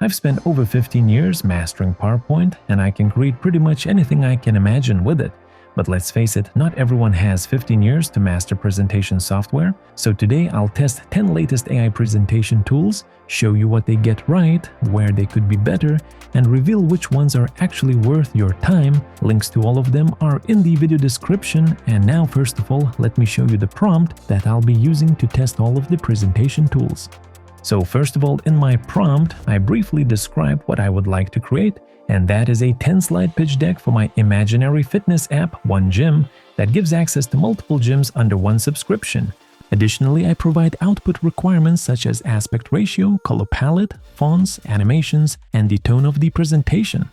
I've spent over 15 years mastering PowerPoint, and I can create pretty much anything I can imagine with it. But let's face it, not everyone has 15 years to master presentation software, so today I'll test 10 latest AI presentation tools, show you what they get right, where they could be better, and reveal which ones are actually worth your time. Links to all of them are in the video description, and now first of all, let me show you the prompt that I'll be using to test all of the presentation tools. So first of all, in my prompt, I briefly describe what I would like to create, and that is a 10-slide pitch deck for my imaginary fitness app, One Gym, that gives access to multiple gyms under one subscription. Additionally, I provide output requirements such as aspect ratio, color palette, fonts, animations, and the tone of the presentation.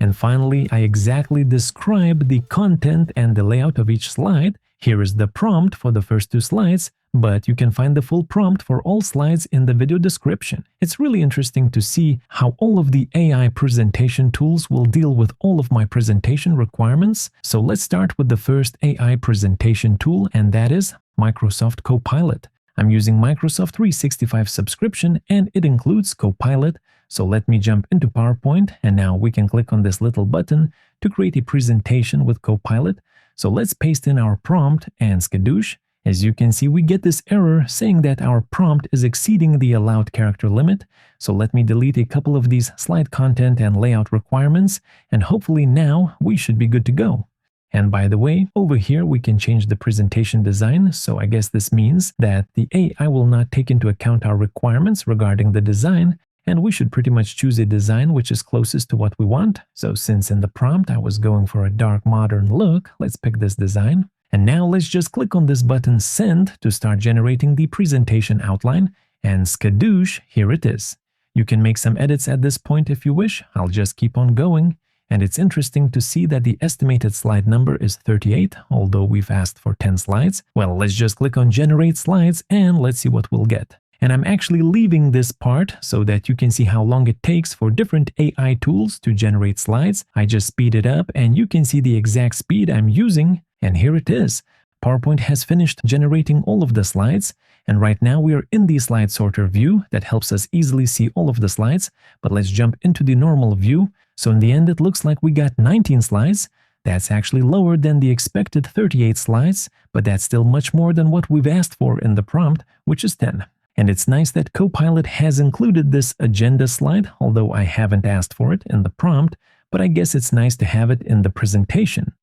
And finally, I exactly describe the content and the layout of each slide. Here is the prompt for the first 2 slides, but you can find the full prompt for all slides in the video description. It's really interesting to see how all of the AI presentation tools will deal with all of my presentation requirements. So let's start with the first AI presentation tool, and that is Microsoft Copilot. I'm using Microsoft 365 subscription, and it includes Copilot. So let me jump into PowerPoint, and now we can click on this little button to create a presentation with Copilot. So let's paste in our prompt and skadoosh. As you can see, we get this error saying that our prompt is exceeding the allowed character limit. So let me delete a couple of these slide content and layout requirements, and hopefully now we should be good to go. And by the way, over here we can change the presentation design, so I guess this means that the AI will not take into account our requirements regarding the design, and we should pretty much choose a design which is closest to what we want. So since in the prompt I was going for a dark modern look, let's pick this design. And now let's just click on this button Send to start generating the presentation outline, and skadoosh, here it is. You can make some edits at this point if you wish. I'll just keep on going. And it's interesting to see that the estimated slide number is 38, although we've asked for 10 slides. Well, let's just click on Generate Slides and let's see what we'll get. And I'm actually leaving this part so that you can see how long it takes for different AI tools to generate slides. I just speed it up and you can see the exact speed I'm using. And here it is. PowerPoint has finished generating all of the slides. And right now we are in the slide sorter view that helps us easily see all of the slides. But let's jump into the normal view. So in the end, it looks like we got 19 slides. That's actually lower than the expected 38 slides, but that's still much more than what we've asked for in the prompt, which is 10. And it's nice that Copilot has included this agenda slide, although I haven't asked for it in the prompt, but I guess it's nice to have it in the presentation.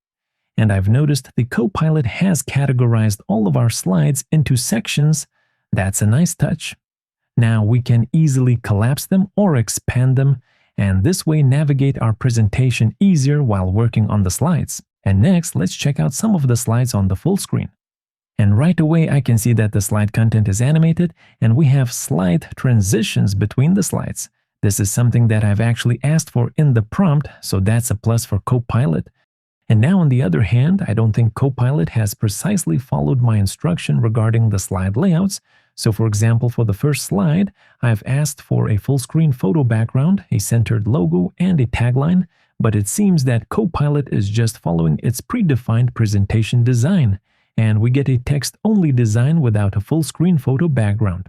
And I've noticed the Copilot has categorized all of our slides into sections. That's a nice touch. Now we can easily collapse them or expand them, and this way navigate our presentation easier while working on the slides. And next, let's check out some of the slides on the full screen. And right away, I can see that the slide content is animated, and we have slide transitions between the slides. This is something that I've actually asked for in the prompt, so that's a plus for Copilot. And now on the other hand, I don't think Copilot has precisely followed my instruction regarding the slide layouts. So for example, for the first slide, I've asked for a full screen photo background, a centered logo, and a tagline, but it seems that Copilot is just following its predefined presentation design, and we get a text-only design without a full screen photo background.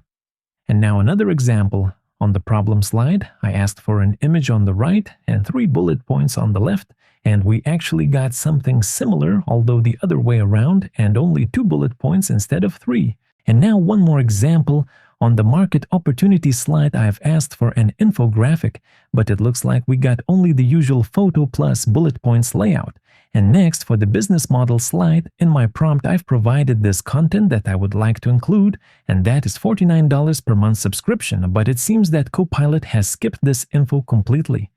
And now another example. On the problem slide, I asked for an image on the right and 3 bullet points on the left, and we actually got something similar, although the other way around, and only 2 bullet points instead of 3. And now one more example. On the market opportunity slide, I've asked for an infographic, but it looks like we got only the usual photo plus bullet points layout. And next, for the business model slide, in my prompt, I've provided this content that I would like to include, and that is $49 per month subscription, but it seems that Copilot has skipped this info completely.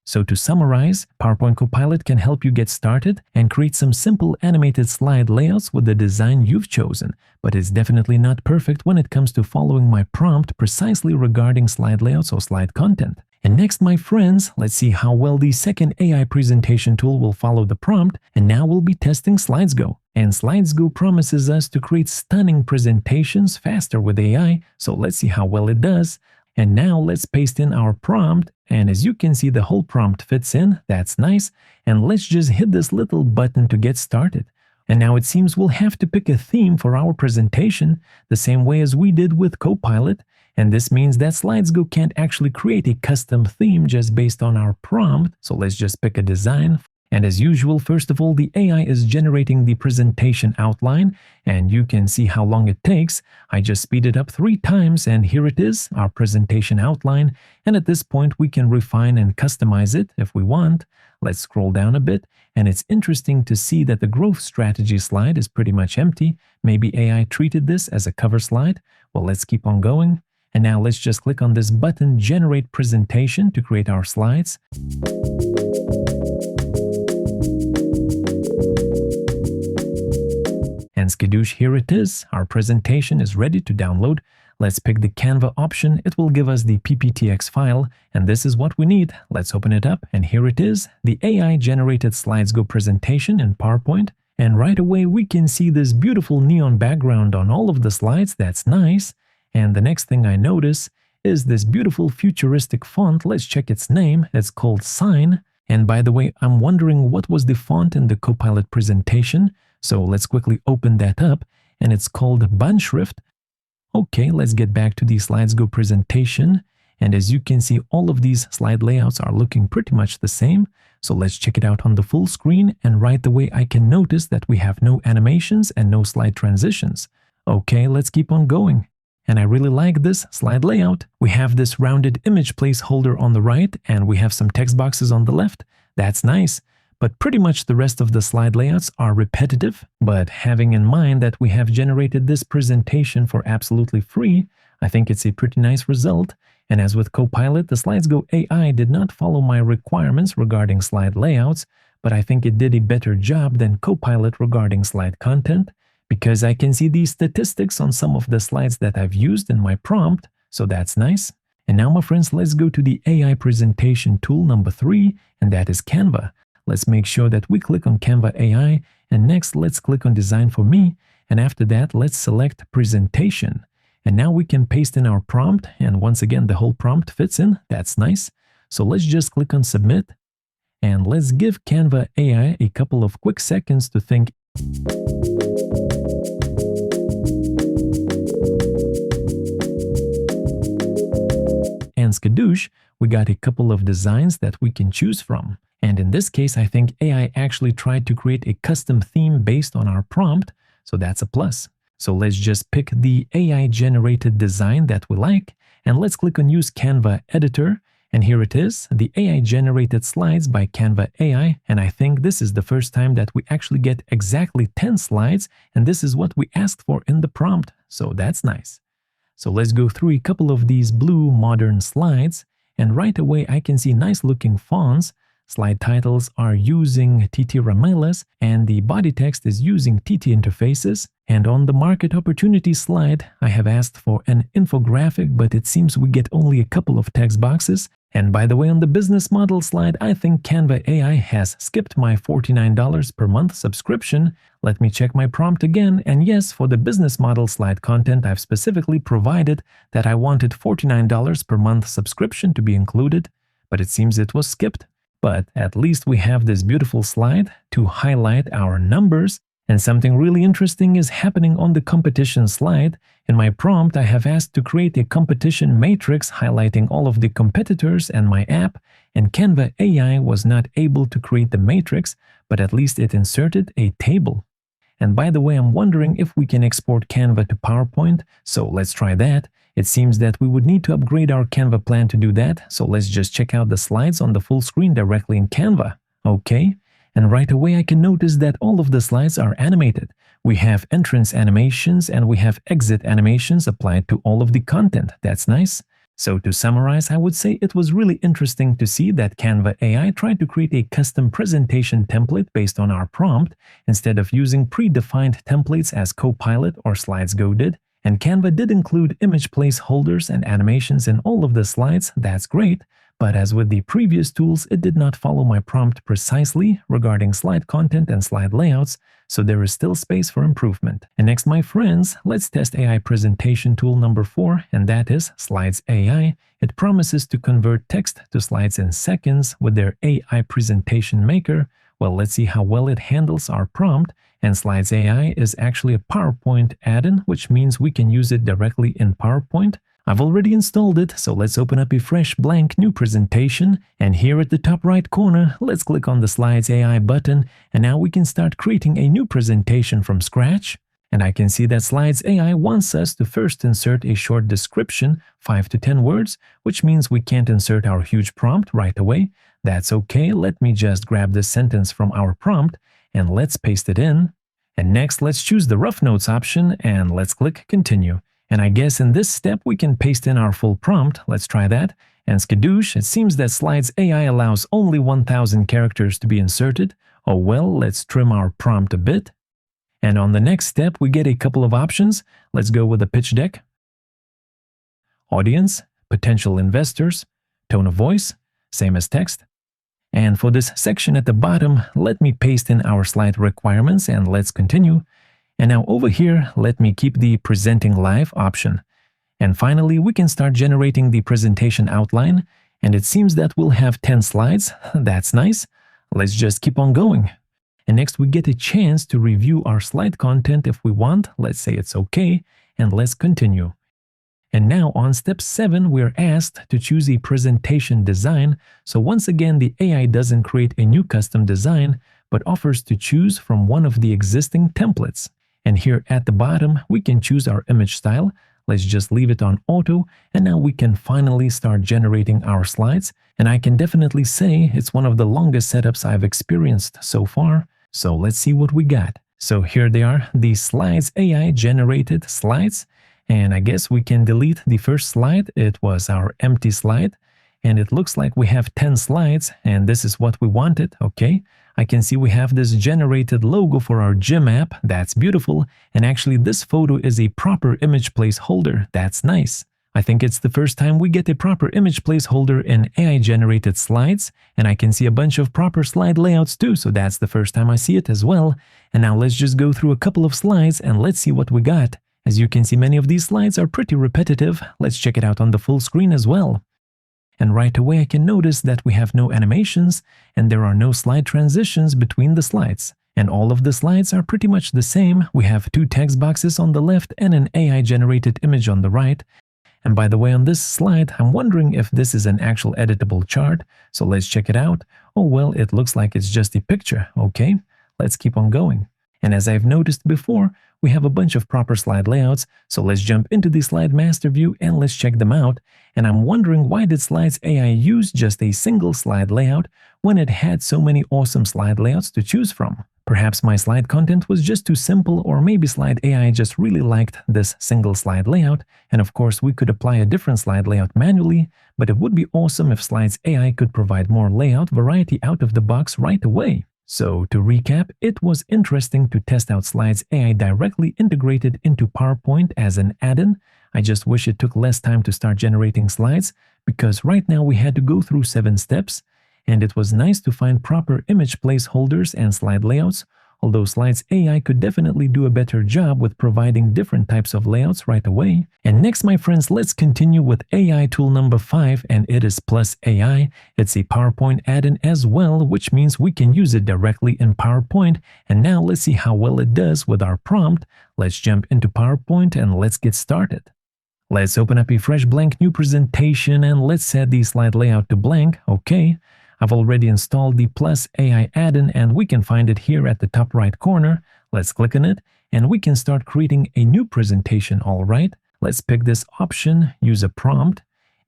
So to summarize, PowerPoint Copilot can help you get started and create some simple animated slide layouts with the design you've chosen, but it's definitely not perfect when it comes to following my prompt precisely regarding slide layouts or slide content. And next, my friends, let's see how well the second AI presentation tool will follow the prompt, and now we'll be testing Slidesgo. And Slidesgo promises us to create stunning presentations faster with AI, so let's see how well it does. And now let's paste in our prompt, and as you can see, the whole prompt fits in. That's nice. And let's just hit this little button to get started. And now it seems we'll have to pick a theme for our presentation, the same way as we did with Copilot. And this means that Slidesgo can't actually create a custom theme just based on our prompt. So let's just pick a design. And as usual, first of all, the AI is generating the presentation outline, and you can see how long it takes. I just speed it up 3 times, and here it is, our presentation outline. And at this point, we can refine and customize it if we want. Let's scroll down a bit, and it's interesting to see that the growth strategy slide is pretty much empty. Maybe AI treated this as a cover slide. Well, let's keep on going. And now let's just click on this button, Generate Presentation, to create our slides. And skadoosh, here it is. Our presentation is ready to download. Let's pick the Canva option. It will give us the PPTX file, and this is what we need. Let's open it up, and here it is, the AI-generated Slidesgo presentation in PowerPoint. And right away, we can see this beautiful neon background on all of the slides. That's nice. And the next thing I notice is this beautiful futuristic font. Let's check its name. It's called Sign. And by the way, I'm wondering what was the font in the Copilot presentation. So let's quickly open that up, and it's called Bandschrift. Okay, let's get back to the Slidesgo presentation. And as you can see, all of these slide layouts are looking pretty much the same. So let's check it out on the full screen, and right away I can notice that we have no animations and no slide transitions. Okay, let's keep on going. And I really like this slide layout. We have this rounded image placeholder on the right, and we have some text boxes on the left. That's nice. But pretty much the rest of the slide layouts are repetitive. But having in mind that we have generated this presentation for absolutely free, I think it's a pretty nice result. And as with Copilot, the Slidesgo AI did not follow my requirements regarding slide layouts, but I think it did a better job than Copilot regarding slide content, because I can see these statistics on some of the slides that I've used in my prompt, so that's nice. And now, my friends, let's go to the AI presentation tool number 3, and that is Canva. Let's make sure that we click on Canva AI, and next let's click on Design for Me, and after that let's select Presentation. And now we can paste in our prompt, and once again the whole prompt fits in. That's nice. So let's just click on Submit, and let's give Canva AI a couple of quick seconds to think. And skadoosh, we got a couple of designs that we can choose from. And in this case, I think AI actually tried to create a custom theme based on our prompt, so that's a plus. So let's just pick the AI-generated design that we like, and let's click on Use Canva Editor, and here it is, the AI-generated slides by Canva AI, and I think this is the first time that we actually get exactly 10 slides, and this is what we asked for in the prompt, so that's nice. So let's go through a couple of these blue modern slides, and right away I can see nice-looking fonts. Slide titles are using TT Ramirez, and the body text is using TT interfaces. And on the market opportunity slide, I have asked for an infographic, but it seems we get only a couple of text boxes. And by the way, on the business model slide, I think Canva AI has skipped my $49 per month subscription. Let me check my prompt again, and yes, for the business model slide content, I've specifically provided that I wanted $49 per month subscription to be included, but it seems it was skipped. But at least we have this beautiful slide to highlight our numbers, and something really interesting is happening on the competition slide. In my prompt, I have asked to create a competition matrix highlighting all of the competitors and my app, and Canva AI was not able to create the matrix, but at least it inserted a table. And by the way, I'm wondering if we can export Canva to PowerPoint, so let's try that. It seems that we would need to upgrade our Canva plan to do that, so let's just check out the slides on the full screen directly in Canva. Okay, and right away I can notice that all of the slides are animated. We have entrance animations and we have exit animations applied to all of the content. That's nice. So to summarize, I would say it was really interesting to see that Canva AI tried to create a custom presentation template based on our prompt instead of using predefined templates as Copilot or Slidesgo did. And Canva did include image placeholders and animations in all of the slides. That's great. But as with the previous tools, it did not follow my prompt precisely regarding slide content and slide layouts, so there is still space for improvement. And next, my friends, let's test AI presentation tool number 4, and that is Slides AI. It promises to convert text to slides in seconds with their AI presentation maker. Well, let's see how well it handles our prompt. And Slides AI is actually a PowerPoint add-in, which means we can use it directly in PowerPoint. I've already installed it, so let's open up a fresh blank new presentation, and here at the top right corner, let's click on the Slides AI button, and now we can start creating a new presentation from scratch. And I can see that Slides AI wants us to first insert a short description, 5 to 10 words, which means we can't insert our huge prompt right away. That's okay, let me just grab this sentence from our prompt, and let's paste it in. And next, let's choose the rough notes option, and let's click continue. And I guess in this step, we can paste in our full prompt. Let's try that. And skadoosh, it seems that Slides AI allows only 1000 characters to be inserted. Oh well, let's trim our prompt a bit. And on the next step, we get a couple of options. Let's go with the pitch deck, audience, potential investors, tone of voice, same as text. And for this section at the bottom, let me paste in our slide requirements and let's continue. And now over here, let me keep the presenting live option. And finally, we can start generating the presentation outline. And it seems that we'll have 10 slides. That's nice. Let's just keep on going. And next we get a chance to review our slide content if we want. Let's say it's okay, and let's continue. And now on step 7, we're asked to choose a presentation design. So once again, the AI doesn't create a new custom design, but offers to choose from one of the existing templates. And here at the bottom, we can choose our image style. Let's just leave it on auto, and now we can finally start generating our slides. And I can definitely say it's one of the longest setups I've experienced so far. So let's see what we got. So here they are, the Slides AI generated slides. And I guess we can delete the first slide. It was our empty slide. And it looks like we have 10 slides, and this is what we wanted, okay? I can see we have this generated logo for our gym app. That's beautiful. And actually, this photo is a proper image placeholder. That's nice. I think it's the first time we get a proper image placeholder in AI-generated slides, and I can see a bunch of proper slide layouts too, so that's the first time I see it as well. And now let's just go through a couple of slides and let's see what we got. As you can see, many of these slides are pretty repetitive. Let's check it out on the full screen as well. And right away I can notice that we have no animations and there are no slide transitions between the slides. And all of the slides are pretty much the same. We have 2 text boxes on the left and an AI-generated image on the right. And by the way, on this slide, I'm wondering if this is an actual editable chart. So let's check it out. Oh, well, it looks like it's just a picture. Okay, let's keep on going. And as I've noticed before, we have a bunch of proper slide layouts. So let's jump into the slide master view and let's check them out. And I'm wondering, why did Slides AI use just a single slide layout when it had so many awesome slide layouts to choose from? Perhaps my slide content was just too simple, or maybe Slide AI just really liked this single slide layout. And of course, we could apply a different slide layout manually, but it would be awesome if Slides AI could provide more layout variety out of the box right away. So to recap, it was interesting to test out Slides AI directly integrated into PowerPoint as an add-in. I just wish it took less time to start generating slides, because right now we had to go through 7 steps. And it was nice to find proper image placeholders and slide layouts, although Slides AI could definitely do a better job with providing different types of layouts right away. And next, my friends, let's continue with AI tool number 5, and it is Plus AI. It's a PowerPoint add-in as well, which means we can use it directly in PowerPoint. And now let's see how well it does with our prompt. Let's jump into PowerPoint and let's get started. Let's open up a fresh blank new presentation and let's set the slide layout to blank. Okay. I've already installed the Plus AI add-in and we can find it here at the top right corner. Let's click on it and we can start creating a new presentation. All right, let's pick this option, use a prompt,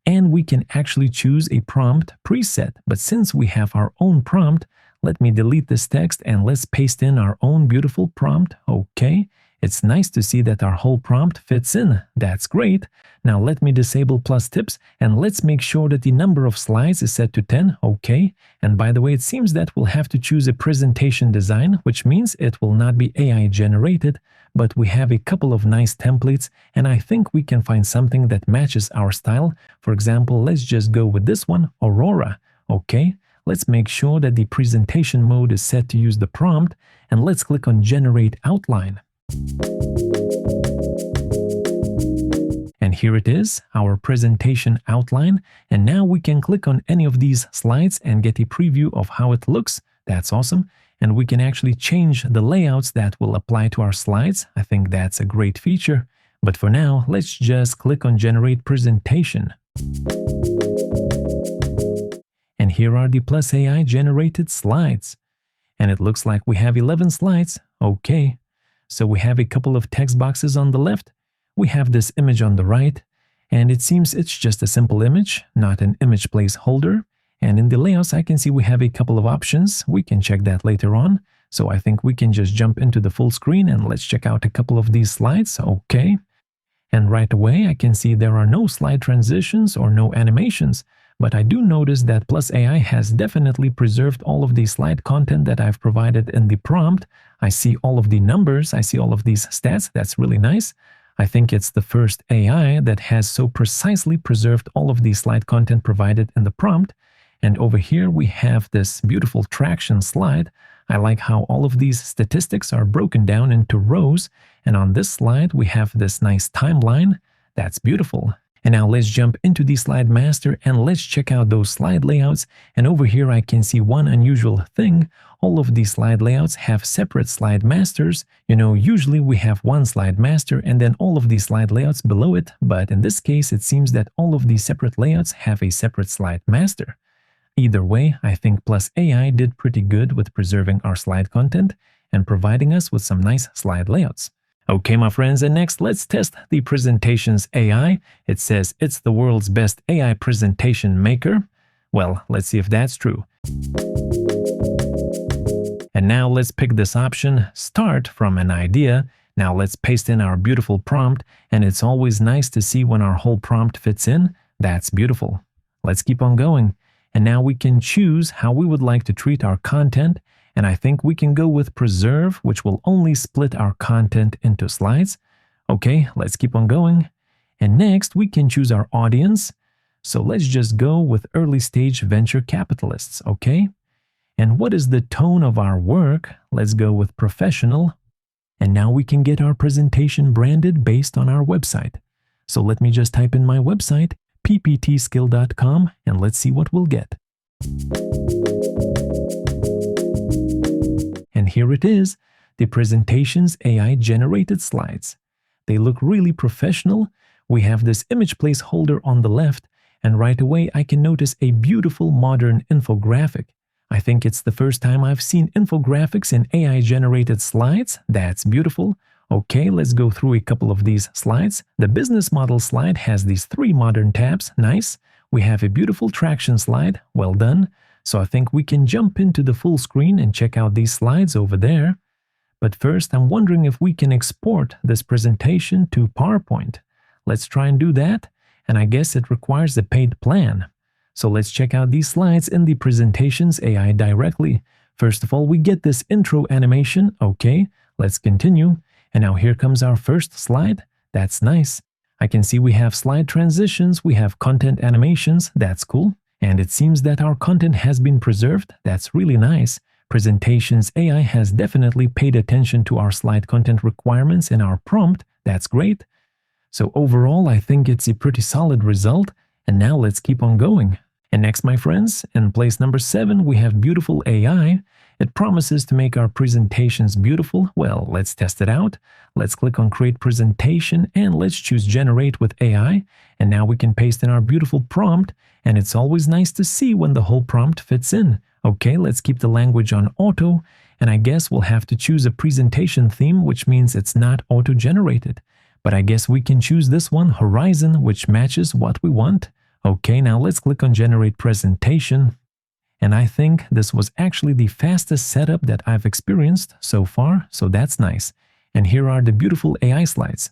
and we can actually choose a prompt preset. But since we have our own prompt, let me delete this text and let's paste in our own beautiful prompt. Okay. It's nice to see that our whole prompt fits in. That's great. Now let me disable plus tips and let's make sure that the number of slides is set to 10. Okay. And by the way, it seems that we'll have to choose a presentation design, which means it will not be AI generated, but we have a couple of nice templates and I think we can find something that matches our style. For example, let's just go with this one, Aurora. Okay. Let's make sure that the presentation mode is set to use the prompt and let's click on Generate Outline. And here it is, our presentation outline. And now we can click on any of these slides and get a preview of how it looks. That's awesome. And we can actually change the layouts that will apply to our slides. I think that's a great feature. But for now, let's just click on Generate Presentation. And here are the Plus AI generated slides. And it looks like we have 11 slides. Okay. So we have a couple of text boxes on the left. We have this image on the right. And it seems it's just a simple image, not an image placeholder. And in the layouts, I can see we have a couple of options. We can check that later on. So I think we can just jump into the full screen and let's check out a couple of these slides. Okay. And right away, I can see there are no slide transitions or no animations. But I do notice that Plus AI has definitely preserved all of the slide content that I've provided in the prompt. I see all of the numbers, I see all of these stats. That's really nice. I think it's the first AI that has so precisely preserved all of the slide content provided in the prompt. And over here, we have this beautiful traction slide. I like how all of these statistics are broken down into rows. And on this slide, we have this nice timeline. That's beautiful. And now let's jump into the slide master and let's check out those slide layouts. And over here, I can see one unusual thing. All of these slide layouts have separate slide masters. You know, usually we have one slide master and then all of these slide layouts below it. But in this case, it seems that all of these separate layouts have a separate slide master. Either way, I think Plus AI did pretty good with preserving our slide content and providing us with some nice slide layouts. Okay, my friends, and next, let's test the Presentations AI. It says it's the world's best AI presentation maker. Well, let's see if that's true. And now let's pick this option, Start from an idea. Now let's paste in our beautiful prompt, and it's always nice to see when our whole prompt fits in. That's beautiful. Let's keep on going. And now we can choose how we would like to treat our content. And I think we can go with Preserve, which will only split our content into slides. Okay, let's keep on going. And next, we can choose our audience. So let's just go with early stage venture capitalists, okay? And what is the tone of our work? Let's go with Professional. And now we can get our presentation branded based on our website. So let me just type in my website, pptskill.com, and let's see what we'll get. And here it is, the Presentations AI generated slides. They look really professional. We have this image placeholder on the left, and right away I can notice a beautiful modern infographic. I think it's the first time I've seen infographics in AI generated slides. That's beautiful. Okay, let's go through a couple of these slides. The business model slide has these 3 modern tabs. Nice. We have a beautiful traction slide. Well done. So I think we can jump into the full screen and check out these slides over there. But first, I'm wondering if we can export this presentation to PowerPoint. Let's try and do that. And I guess it requires a paid plan. So let's check out these slides in the Presentations AI directly. First of all, we get this intro animation. Okay, let's continue. And now here comes our first slide. That's nice. I can see we have slide transitions, we have content animations. That's cool. And it seems that our content has been preserved. That's really nice. Presentations AI has definitely paid attention to our slide content requirements in our prompt. That's great. So overall, I think it's a pretty solid result. And now let's keep on going. And next, my friends, in place number 7, we have Beautiful AI. It promises to make our presentations beautiful. Well, let's test it out. Let's click on Create Presentation and let's choose Generate with AI. And now we can paste in our beautiful prompt. And it's always nice to see when the whole prompt fits in. Okay, let's keep the language on auto. And I guess we'll have to choose a presentation theme, which means it's not auto-generated. But I guess we can choose this one, Horizon, which matches what we want. Okay, now let's click on Generate Presentation. And I think this was actually the fastest setup that I've experienced so far, so that's nice. And here are the beautiful AI slides.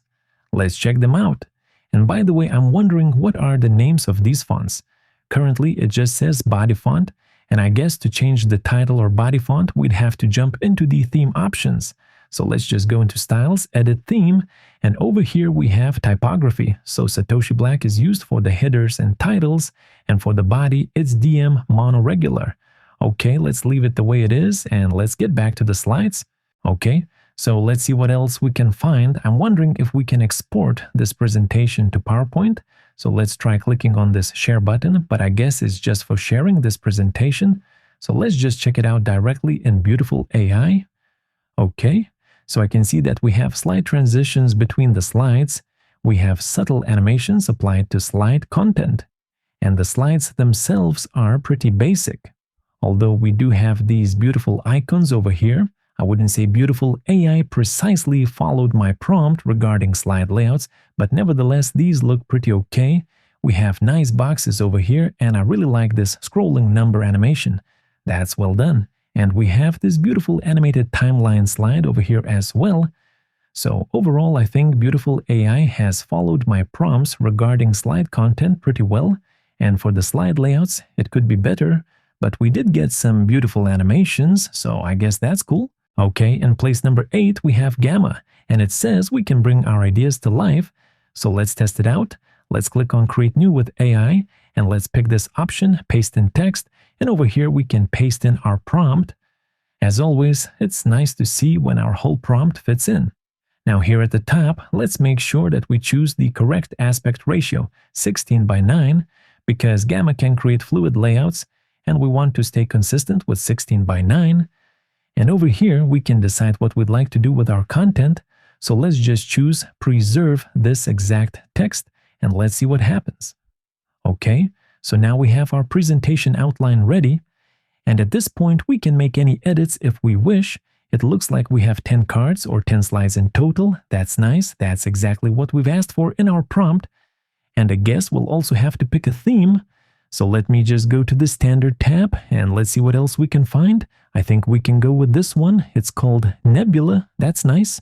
Let's check them out. And by the way, I'm wondering what are the names of these fonts. Currently, it just says body font, and I guess to change the title or body font, we'd have to jump into the theme options. So let's just go into Styles, Edit Theme, and over here we have Typography. So Satoshi Black is used for the headers and titles, and for the body, it's DM Monoregular. Okay, let's leave it the way it is, and let's get back to the slides. Okay, so let's see what else we can find. I'm wondering if we can export this presentation to PowerPoint. So let's try clicking on this Share button, but I guess it's just for sharing this presentation. So let's just check it out directly in Beautiful AI. Okay. So I can see that we have slide transitions between the slides. we have subtle animations applied to slide content. And the slides themselves are pretty basic. Although we do have these beautiful icons over here, I wouldn't say beautiful. AI precisely followed my prompt regarding slide layouts, but nevertheless these look pretty okay. We have nice boxes over here, and I really like this scrolling number animation. That's well done. And we have this beautiful animated timeline slide over here as well. So overall, I think Beautiful AI has followed my prompts regarding slide content pretty well. And for the slide layouts, it could be better, but we did get some beautiful animations, so I guess that's cool. Okay, in place number 8, we have Gamma, and it says we can bring our ideas to life. So let's test it out. Let's click on Create New with AI, and let's pick this option, Paste in Text, and over here we can paste in our prompt. As always, it's nice to see when our whole prompt fits in. Now here at the top, let's make sure that we choose the correct aspect ratio, 16:9, because Gamma can create fluid layouts, and we want to stay consistent with 16:9. And over here, we can decide what we'd like to do with our content. So let's just choose Preserve this exact text, and let's see what happens. Okay, so now we have our presentation outline ready. And at this point, we can make any edits if we wish. It looks like we have 10 cards or 10 slides in total. That's nice. That's exactly what we've asked for in our prompt. And I guess we'll also have to pick a theme. So let me just go to the Standard tab and let's see what else we can find. I think we can go with this one. It's called Nebula. That's nice.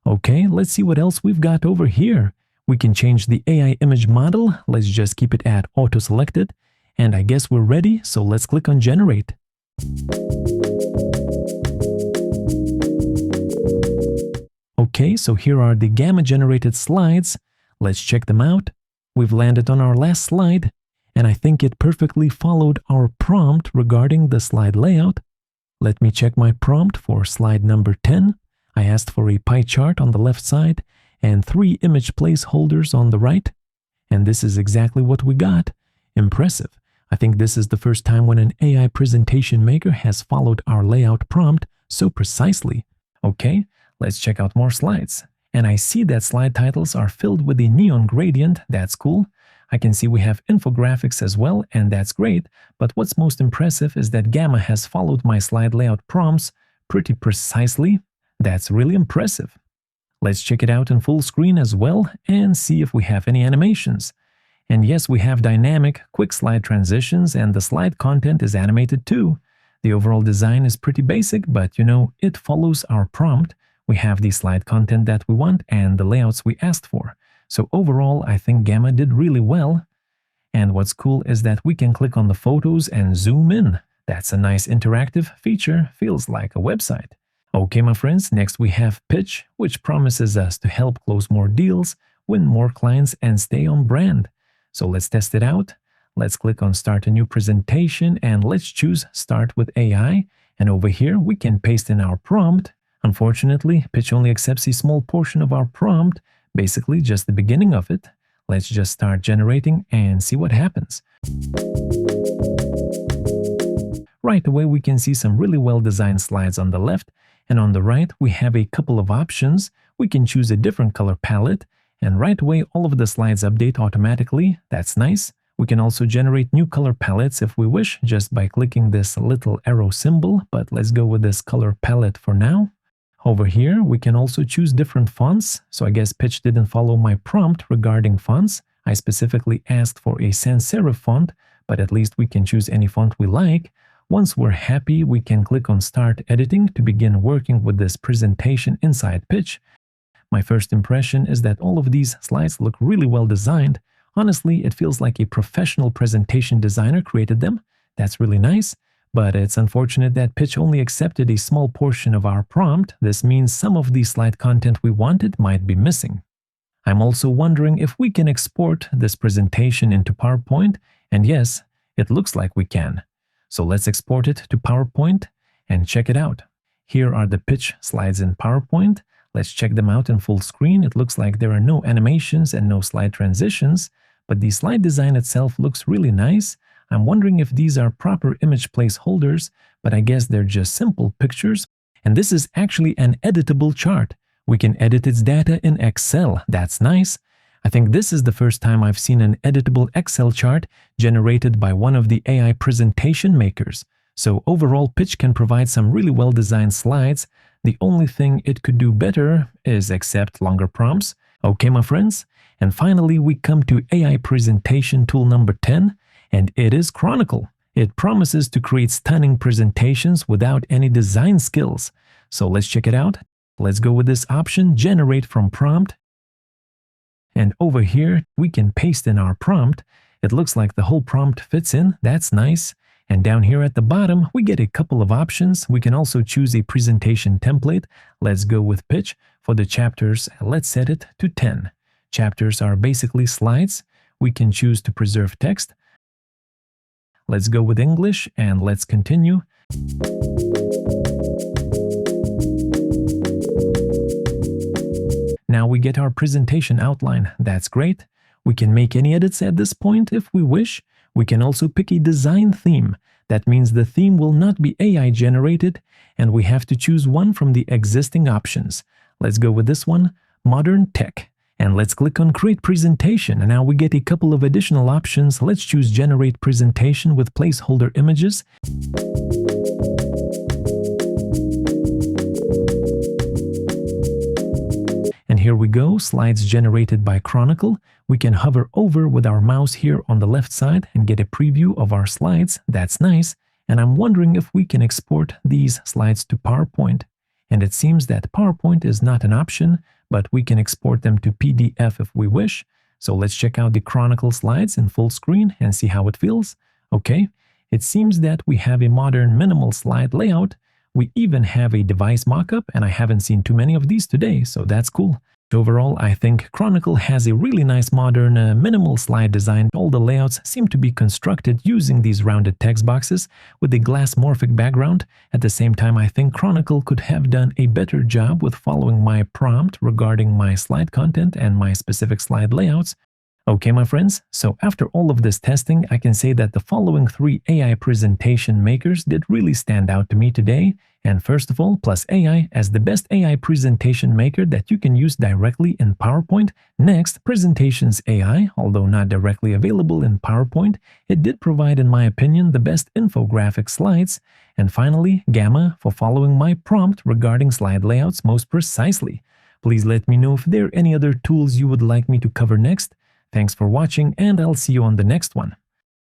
Okay, let's see what else we've got over here. We can change the AI image model. Let's just keep it at auto-selected. And I guess we're ready, so let's click on Generate. Okay, so here are the Gamma-generated slides. Let's check them out. We've landed on our last slide, and I think it perfectly followed our prompt regarding the slide layout. Let me check my prompt for slide number 10. I asked for a pie chart on the left side and 3 image placeholders on the right. And this is exactly what we got. Impressive. I think this is the first time when an AI presentation maker has followed our layout prompt so precisely. Okay, let's check out more slides. And I see that slide titles are filled with a neon gradient. That's cool. I can see we have infographics as well, and that's great. But what's most impressive is that Gamma has followed my slide layout prompts pretty precisely. That's really impressive. Let's check it out in full screen as well and see if we have any animations. And yes, we have dynamic, quick slide transitions, and the slide content is animated too. The overall design is pretty basic, but it follows our prompt. We have the slide content that we want and the layouts we asked for. So overall, I think Gamma did really well. And what's cool is that we can click on the photos and zoom in. That's a nice interactive feature, feels like a website. Okay, my friends, next we have Pitch, which promises us to help close more deals, win more clients, and stay on brand. So let's test it out. Let's click on Start a New Presentation, and let's choose Start with AI. And over here, we can paste in our prompt. Unfortunately, Pitch only accepts a small portion of our prompt, basically just the beginning of it. Let's just start generating and see what happens. Right away, we can see some really well-designed slides on the left, and on the right, we have a couple of options. We can choose a different color palette, and right away, all of the slides update automatically. That's nice. We can also generate new color palettes if we wish, just by clicking this little arrow symbol, but let's go with this color palette for now. Over here, we can also choose different fonts, so I guess Pitch didn't follow my prompt regarding fonts. I specifically asked for a sans serif font, but at least we can choose any font we like. Once we're happy, we can click on Start Editing to begin working with this presentation inside Pitch. My first impression is that all of these slides look really well designed. Honestly, it feels like a professional presentation designer created them. That's really nice. But it's unfortunate that Pitch only accepted a small portion of our prompt. This means some of the slide content we wanted might be missing. I'm also wondering if we can export this presentation into PowerPoint, and yes, it looks like we can. So let's export it to PowerPoint and check it out. Here are the Pitch slides in PowerPoint. Let's check them out in full screen. It looks like there are no animations and no slide transitions, but the slide design itself looks really nice. I'm wondering if these are proper image placeholders, but I guess they're just simple pictures. And this is actually an editable chart. We can edit its data in Excel. That's nice. I think this is the first time I've seen an editable Excel chart generated by one of the AI presentation makers. So overall, Pitch can provide some really well-designed slides. The only thing it could do better is accept longer prompts. Okay, my friends? And finally, we come to AI presentation tool number 10, and it is Chronicle. It promises to create stunning presentations without any design skills. So let's check it out. Let's go with this option, Generate from Prompt. And over here, we can paste in our prompt. It looks like the whole prompt fits in. That's nice. And down here at the bottom, we get a couple of options. We can also choose a presentation template. Let's go with Pitch. For the chapters, let's set it to 10. Chapters are basically slides. We can choose to preserve text. Let's go with English and let's continue. Now we get our presentation outline. That's great. We can make any edits at this point if we wish. We can also pick a design theme. That means the theme will not be AI generated, and we have to choose one from the existing options. Let's go with this one, Modern Tech. And let's click on Create Presentation. And now we get a couple of additional options. Let's choose Generate Presentation with placeholder images. And here we go, slides generated by Chronicle. We can hover over with our mouse here on the left side and get a preview of our slides. That's nice. And I'm wondering if we can export these slides to PowerPoint. And it seems that PowerPoint is not an option, but we can export them to PDF if we wish. So let's check out the Chronicle slides in full screen and see how it feels. Okay, it seems that we have a modern minimal slide layout. We even have a device mockup, and I haven't seen too many of these today, so that's cool. Overall, I think Chronicle has a really nice modern minimal slide design. All the layouts seem to be constructed using these rounded text boxes with a glass-morphic background. At the same time, I think Chronicle could have done a better job with following my prompt regarding my slide content and my specific slide layouts. Okay, my friends, so after all of this testing, I can say that the following 3 AI presentation makers did really stand out to me today. And first of all, Plus AI as the best AI presentation maker that you can use directly in PowerPoint. Next, Presentations AI, although not directly available in PowerPoint, it did provide, in my opinion, the best infographic slides. And finally, Gamma for following my prompt regarding slide layouts most precisely. Please let me know if there are any other tools you would like me to cover next. Thanks for watching, and I'll see you on the next one.